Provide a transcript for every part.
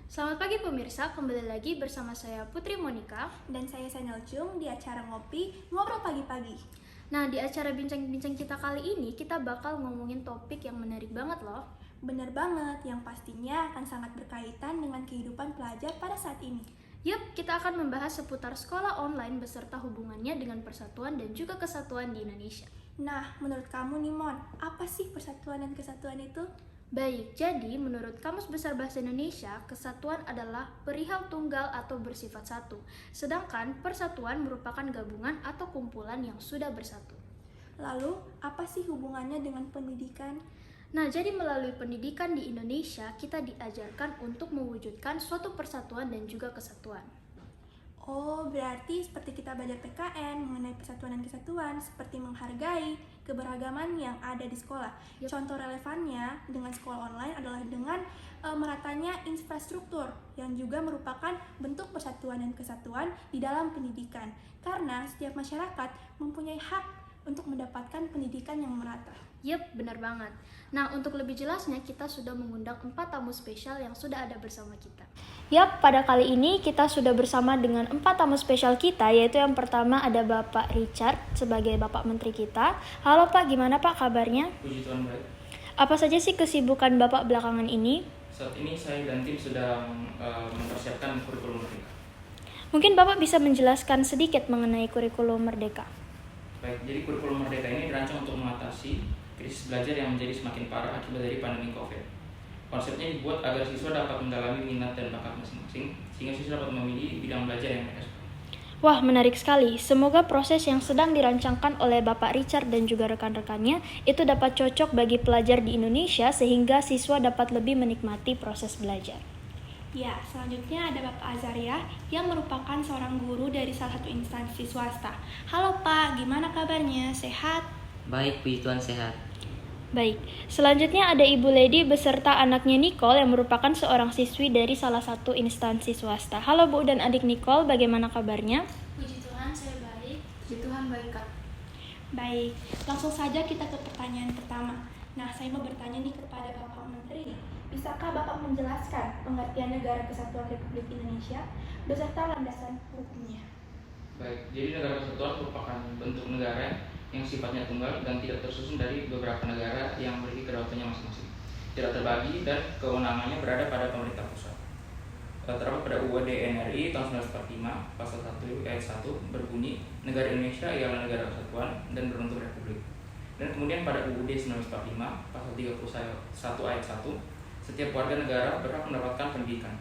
Selamat pagi pemirsa, kembali lagi bersama saya Putri Monica. Dan saya Sanel Chung di acara Ngobrol Pagi-Pagi. Nah, di acara bincang-bincang kita kali ini, kita bakal ngomongin topik yang menarik banget loh. Bener banget, yang pastinya akan sangat berkaitan dengan kehidupan pelajar pada saat ini. Yup, kita akan membahas seputar sekolah online beserta hubungannya dengan persatuan dan juga kesatuan di Indonesia. Nah, menurut kamu nih Mon, apa sih persatuan dan kesatuan itu? Baik, jadi menurut Kamus Besar Bahasa Indonesia, kesatuan adalah perihal tunggal atau bersifat satu. Sedangkan persatuan merupakan gabungan atau kumpulan yang sudah bersatu. Lalu, apa sih hubungannya dengan pendidikan? Nah, jadi melalui pendidikan di Indonesia, kita diajarkan untuk mewujudkan suatu persatuan dan juga kesatuan. Oh, berarti seperti kita belajar PKN mengenai persatuan dan kesatuan, seperti menghargai keberagaman yang ada di sekolah. Yep. Contoh relevannya dengan sekolah online adalah dengan meratanya infrastruktur yang juga merupakan bentuk persatuan dan kesatuan di dalam pendidikan. Karena setiap masyarakat mempunyai hak untuk mendapatkan pendidikan yang merata. Yep, benar banget. Nah, untuk lebih jelasnya kita sudah mengundang 4 tamu spesial yang sudah ada bersama kita. Yap, pada kali ini kita sudah bersama dengan 4 tamu spesial kita, yaitu yang pertama ada Bapak Richard sebagai Bapak Menteri kita. Halo Pak, gimana Pak kabarnya? Puji Tuhan baik. Apa saja sih kesibukan Bapak belakangan ini? Saat ini saya dan tim sedang mempersiapkan kurikulum Merdeka. Mungkin Bapak bisa menjelaskan sedikit mengenai kurikulum Merdeka. Baik, jadi kurikulum Merdeka ini dirancang untuk mengatasi krisis belajar yang menjadi semakin parah akibat dari pandemi COVID. Konsepnya dibuat agar siswa dapat mendalami minat dan bakat masing-masing, sehingga siswa dapat memilih bidang belajar yang mereka suka. Wah, menarik sekali. Semoga proses yang sedang dirancangkan oleh Bapak Richard dan juga rekan-rekannya itu dapat cocok bagi pelajar di Indonesia sehingga siswa dapat lebih menikmati proses belajar. Ya, selanjutnya ada Bapak Azaria yang merupakan seorang guru dari salah satu instansi swasta. Halo Pak, gimana kabarnya? Sehat? Baik, puji Tuhan sehat. Baik, selanjutnya ada Ibu Lady beserta anaknya Nicole yang merupakan seorang siswi dari salah satu instansi swasta. Halo Bu dan adik Nicole, bagaimana kabarnya? Puji Tuhan, saya baik. Puji Tuhan, baik Kak. Baik, langsung saja kita ke pertanyaan pertama. Nah, saya mau bertanya nih kepada Bapak Menteri. Bisakah Bapak menjelaskan pengertian Negara Kesatuan Republik Indonesia beserta landasan hukumnya? Baik, jadi negara kesatuan merupakan bentuk negara yang sifatnya tunggal dan tidak tersusun dari beberapa negara yang memiliki kedaulatannya masing-masing, tidak terbagi dan kewenangannya berada pada pemerintah pusat. Terdapat pada UUD NRI tahun 1945 pasal 1 ayat 1 berbunyi negara Indonesia ialah negara kesatuan dan berbentuk republik. Dan kemudian pada UUD 1945 pasal 31 ayat 1 setiap warga negara berhak mendapatkan pendidikan.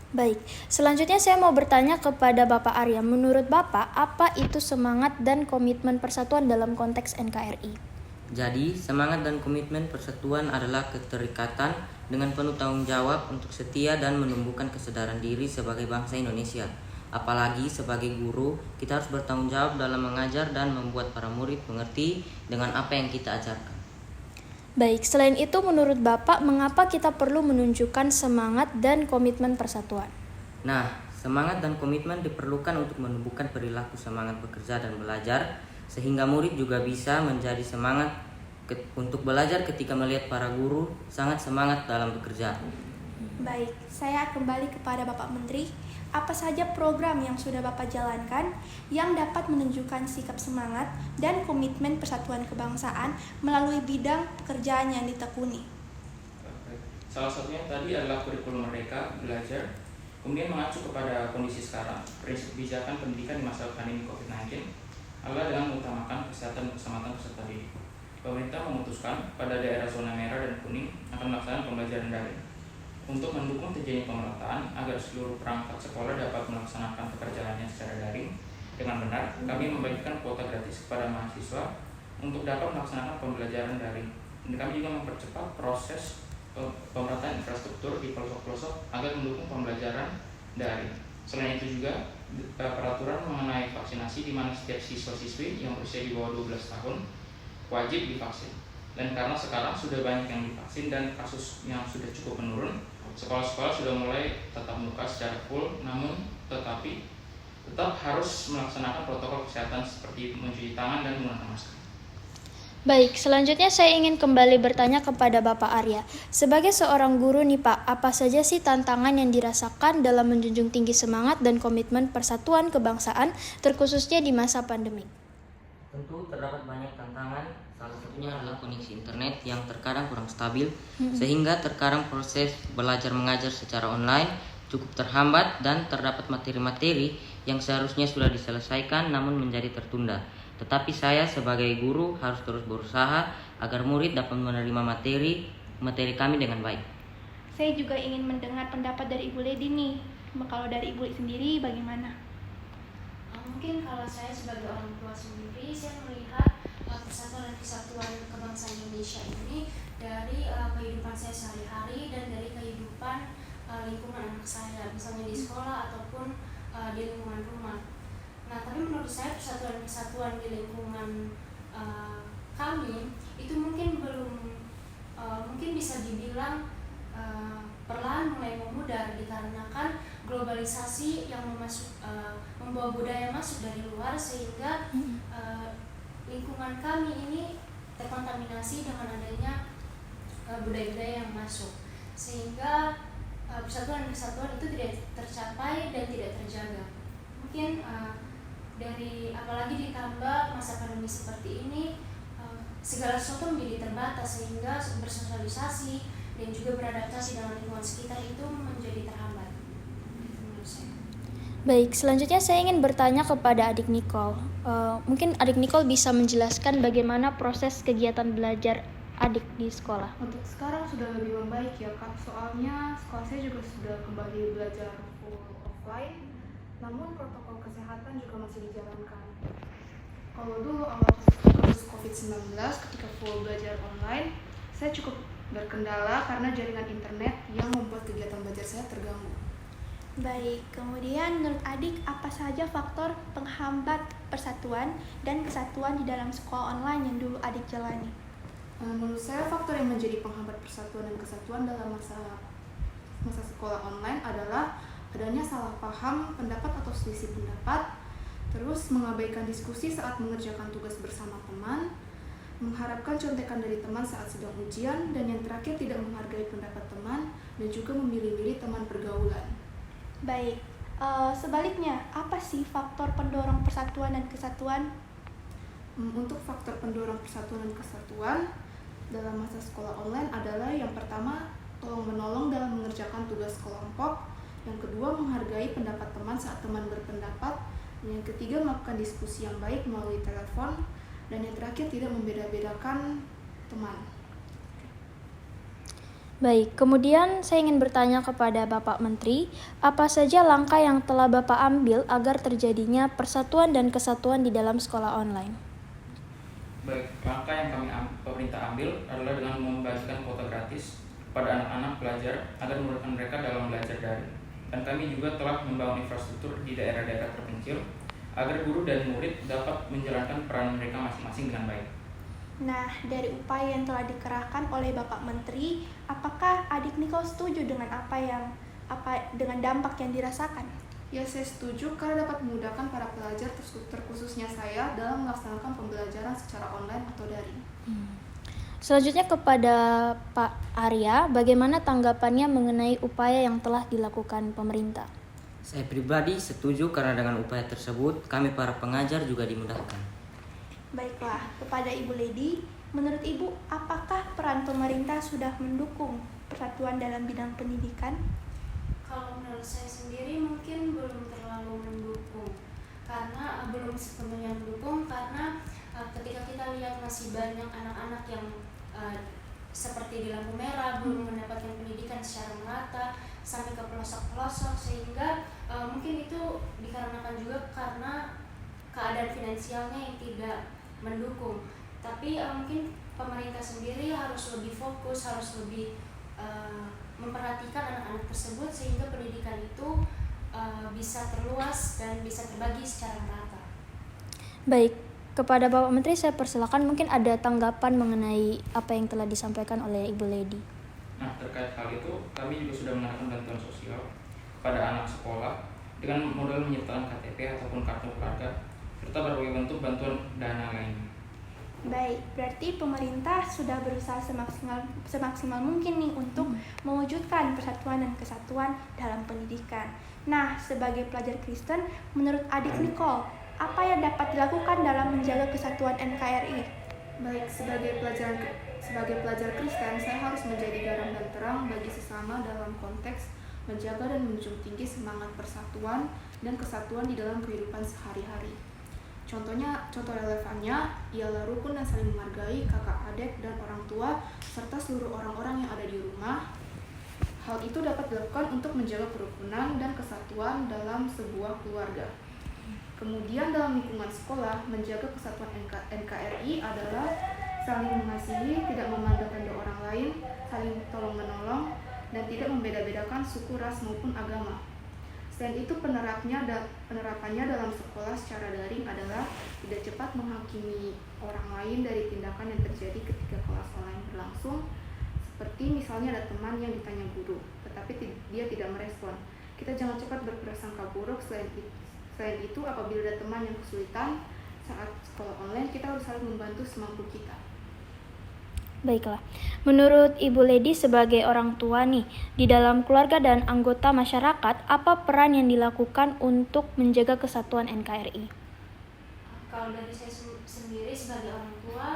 Baik, selanjutnya saya mau bertanya kepada Bapak Arya. Menurut Bapak, apa itu semangat dan komitmen persatuan dalam konteks NKRI? Jadi, semangat dan komitmen persatuan adalah keterikatan dengan penuh tanggung jawab untuk setia dan menumbuhkan kesadaran diri sebagai bangsa Indonesia. Apalagi sebagai guru, kita harus bertanggung jawab dalam mengajar dan membuat para murid mengerti dengan apa yang kita ajarkan. Baik, selain itu menurut Bapak, mengapa kita perlu menunjukkan semangat dan komitmen persatuan? Nah, semangat dan komitmen diperlukan untuk menumbuhkan perilaku semangat bekerja dan belajar, sehingga murid juga bisa menjadi semangat untuk belajar ketika melihat para guru sangat semangat dalam bekerja. Baik, saya kembali kepada Bapak Menteri. Apa saja program yang sudah Bapak jalankan yang dapat menunjukkan sikap semangat dan komitmen persatuan kebangsaan melalui bidang pekerjaan yang ditekuni? Salah satunya tadi adalah kurikulum Merdeka belajar, kemudian mengacu kepada kondisi sekarang, prinsip kebijakan pendidikan di masa pandemi COVID-19 adalah dengan mengutamakan kesehatan keselamatan peserta didik. Pemerintah memutuskan pada daerah zona merah dan kuning akan melaksanakan pembelajaran daring. Untuk mendukung terjadinya pemerataan agar seluruh perangkat sekolah dapat melaksanakan pekerjaannya secara daring dengan benar, kami membagikan kuota gratis kepada mahasiswa untuk dapat melaksanakan pembelajaran daring. Dan kami juga mempercepat proses pemerataan infrastruktur di pelosok-pelosok agar mendukung pembelajaran daring. Selain itu juga peraturan mengenai vaksinasi di mana setiap siswa-siswi yang berusia di bawah 12 tahun wajib divaksin. Dan karena sekarang sudah banyak yang divaksin dan kasusnya sudah cukup menurun, sekolah-sekolah sudah mulai tatap muka secara full, namun tetapi tetap harus melaksanakan protokol kesehatan seperti mencuci tangan dan menggunakan masker. Baik, selanjutnya saya ingin kembali bertanya kepada Bapak Arya. Sebagai seorang guru nih Pak, apa saja sih tantangan yang dirasakan dalam menjunjung tinggi semangat dan komitmen persatuan kebangsaan, terkhususnya di masa pandemi? Tentu terdapat banyak tantangan, salah satunya adalah koneksi internet yang terkadang kurang stabil, sehingga terkadang proses belajar mengajar secara online cukup terhambat dan terdapat materi-materi yang seharusnya sudah diselesaikan namun menjadi tertunda. Tetapi saya sebagai guru harus terus berusaha agar murid dapat menerima materi kami dengan baik. Saya juga ingin mendengar pendapat dari Ibu Lady nih. Kalau dari Ibu sendiri bagaimana? Mungkin kalau saya sebagai orang tua sendiri, saya melihat persatuan dan kesatuan kebangsaan Indonesia ini dari kehidupan saya sehari-hari dan dari kehidupan lingkungan anak saya, misalnya di sekolah ataupun di lingkungan rumah. Nah, tapi menurut saya persatuan dan kesatuan di lingkungan kami itu mungkin belum mungkin bisa dibilang perlahan mulai memudar dikarenakan globalisasi yang membawa budaya masuk dari luar, sehingga lingkungan kami ini terkontaminasi dengan adanya budaya-budaya yang masuk, sehingga persatuan dan kesatuan itu tidak tercapai dan tidak terjaga. Mungkin apalagi ditambah masa pandemi seperti ini, segala sesuatu menjadi terbatas, sehingga bersosialisasi dan juga beradaptasi dengan lingkungan sekitar itu menjadi terhambat. Menurut saya. Baik, selanjutnya saya ingin bertanya kepada adik Nicole. Mungkin adik Nicole bisa menjelaskan bagaimana proses kegiatan belajar adik di sekolah. Untuk sekarang sudah lebih membaik ya Kak, soalnya sekolah saya juga sudah kembali belajar full offline, namun protokol kesehatan juga masih dijalankan. Kalau dulu awal kasus COVID-19 ketika full belajar online, saya cukup berkendala karena jaringan internet yang membuat kegiatan belajar saya terganggu. Baik, kemudian menurut adik apa saja faktor penghambat persatuan dan kesatuan di dalam sekolah online yang dulu adik jalani? Menurut saya faktor yang menjadi penghambat persatuan dan kesatuan dalam masa sekolah online adalah adanya salah paham pendapat atau selisih pendapat, terus mengabaikan diskusi saat mengerjakan tugas bersama teman, mengharapkan contekan dari teman saat sedang ujian, dan yang terakhir tidak menghargai pendapat teman dan juga memilih-milih teman pergaulan. Baik, sebaliknya apa sih faktor pendorong persatuan dan kesatuan? Untuk faktor pendorong persatuan dan kesatuan dalam masa sekolah online adalah yang pertama, tolong-menolong dalam mengerjakan tugas kelompok, yang kedua, menghargai pendapat teman saat teman berpendapat, dan yang ketiga, melakukan diskusi yang baik melalui telepon, dan yang terakhir, tidak membeda-bedakan teman. Baik, kemudian saya ingin bertanya kepada Bapak Menteri, apa saja langkah yang telah Bapak ambil agar terjadinya persatuan dan kesatuan di dalam sekolah online? Baik, langkah yang pemerintah ambil adalah dengan membagikan kuota gratis kepada anak-anak pelajar agar memudahkan mereka dalam belajar daring. Dan kami juga telah membangun infrastruktur di daerah-daerah terpencil agar guru dan murid dapat menjalankan peran mereka masing-masing dengan baik. Nah, dari upaya yang telah dikerahkan oleh Bapak Menteri, apakah adik Nicole setuju dengan dengan dampak yang dirasakan? Ya, saya setuju karena dapat memudahkan para pelajar, terkhususnya saya, dalam melaksanakan pembelajaran secara online atau daring. Selanjutnya kepada Pak Arya, bagaimana tanggapannya mengenai upaya yang telah dilakukan pemerintah? Saya pribadi setuju karena dengan upaya tersebut kami para pengajar juga dimudahkan. Baiklah, kepada Ibu Lady, menurut Ibu, apakah peran pemerintah sudah mendukung persatuan dalam bidang pendidikan? Kalau menurut saya sendiri mungkin belum terlalu mendukung, karena belum sepenuhnya mendukung, karena ketika kita lihat masih banyak anak-anak yang seperti di lampu merah belum mendapatkan pendidikan secara merata sampai ke pelosok-pelosok, sehingga mungkin itu dikarenakan juga karena keadaan finansialnya yang tidak mendukung. Tapi mungkin pemerintah sendiri harus lebih fokus, harus lebih memperhatikan anak-anak tersebut sehingga pendidikan itu bisa terluas dan bisa terbagi secara merata. Baik, kepada Bapak Menteri saya persilakan, mungkin ada tanggapan mengenai apa yang telah disampaikan oleh Ibu Lady. Nah, terkait hal itu, kami juga sudah mengadakan bantuan sosial kepada anak sekolah dengan modal menyertakan KTP ataupun kartu keluarga serta berbagai bentuk bantuan dana lainnya. Baik, berarti pemerintah sudah berusaha semaksimal mungkin nih untuk mewujudkan persatuan dan kesatuan dalam pendidikan. Nah, sebagai pelajar Kristen, menurut adik Nicole, apa yang dapat dilakukan dalam menjaga kesatuan NKRI? Baik, sebagai pelajar Kristen, saya harus menjadi garam dan terang bagi sesama dalam konteks menjaga dan menjunjung tinggi semangat persatuan dan kesatuan di dalam kehidupan sehari-hari. Contoh relevannya ialah rukun dan saling menghargai kakak adik dan orang tua serta seluruh orang-orang yang ada di rumah. Hal itu dapat dilakukan untuk menjaga kerukunan dan kesatuan dalam sebuah keluarga. Kemudian dalam lingkungan sekolah, menjaga kesatuan NKRI adalah saling mengasihi, tidak memandang rendah orang lain, saling tolong-menolong, dan tidak membeda-bedakan suku, ras, maupun agama. Selain itu, penerapannya dalam sekolah secara daring adalah tidak cepat menghakimi orang lain dari tindakan yang terjadi ketika kelas online berlangsung, seperti misalnya ada teman yang ditanya guru, tetapi dia tidak merespon. Kita jangan cepat berprasangka buruk. Selain itu, apabila ada teman yang kesulitan saat sekolah online, kita harus saling membantu semampu kita. Baiklah, menurut Ibu Lady sebagai orang tua nih, di dalam keluarga dan anggota masyarakat, apa peran yang dilakukan untuk menjaga kesatuan NKRI? Kalau dari saya sendiri sebagai orang tua,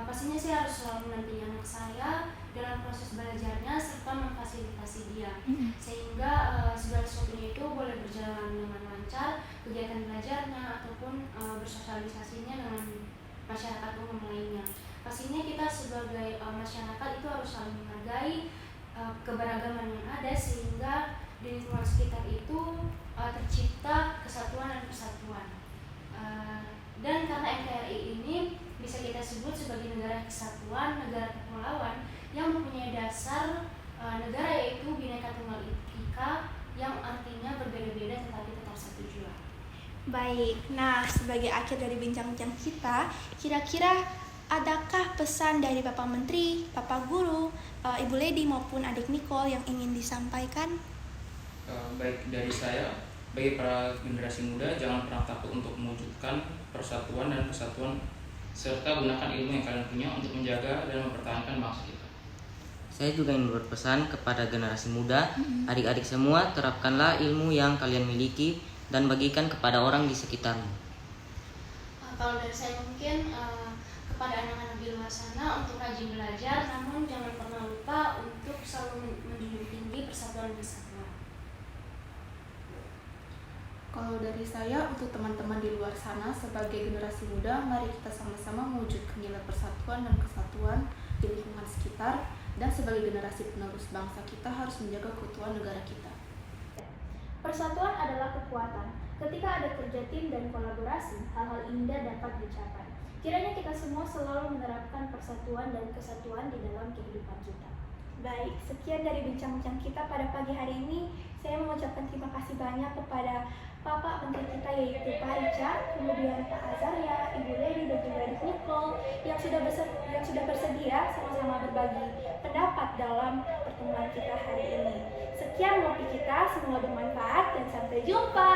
pastinya saya harus selalu mendampingi anak saya dalam proses belajarnya serta memfasilitasi dia, sehingga segala sesuatunya itu boleh berjalan dengan lancar, kegiatan belajarnya ataupun bersosialisasinya dengan masyarakat umum lainnya. Pastinya kita sebagai masyarakat itu harus saling menghargai keberagaman yang ada, sehingga di lingkungan sekitar itu tercipta kesatuan dan persatuan. Dan karena NKRI ini bisa kita sebut sebagai negara kesatuan, negara kepulauan yang mempunyai dasar negara, yaitu Bhinneka Tunggal Ika, yang artinya berbeda-beda tetapi tetap satu jua. Baik, nah sebagai akhir dari bincang-bincang kita, kira-kira adakah pesan dari Bapak Menteri, Bapak Guru, Ibu Lady maupun adik Nicole yang ingin disampaikan? Baik dari saya, bagi para generasi muda, jangan pernah takut untuk mewujudkan persatuan dan kesatuan, serta gunakan ilmu yang kalian punya untuk menjaga dan mempertahankan bangsa kita. Saya juga ingin berpesan kepada generasi muda, adik-adik semua, terapkanlah ilmu yang kalian miliki dan bagikan kepada orang di sekitarmu. Kalau dari saya mungkin kepada anak-anak di luar sana untuk rajin belajar, namun jangan pernah lupa untuk selalu menjunjung tinggi persatuan dan kesatuan. Kalau dari saya, untuk teman-teman di luar sana, sebagai generasi muda, mari kita sama-sama mewujudkan nilai persatuan dan kesatuan di lingkungan sekitar, dan sebagai generasi penerus bangsa, kita harus menjaga keutuhan negara kita. Persatuan adalah kekuatan. Ketika ada kerja tim dan kolaborasi, hal-hal indah dapat dicapai. Kiranya kita semua selalu menerapkan persatuan dan kesatuan di dalam kehidupan kita. Baik, sekian dari bincang-bincang kita pada pagi hari ini. Saya mengucapkan terima kasih banyak kepada Bapak Menteri kita, yaitu Pak Richard, kemudian Pak Azaria, Ibu Lady, dan juga adik Nicole yang sudah bersedia sama-sama berbagi pendapat dalam pertemuan kita hari ini. Sekian ngopi kita, semoga bermanfaat dan sampai jumpa.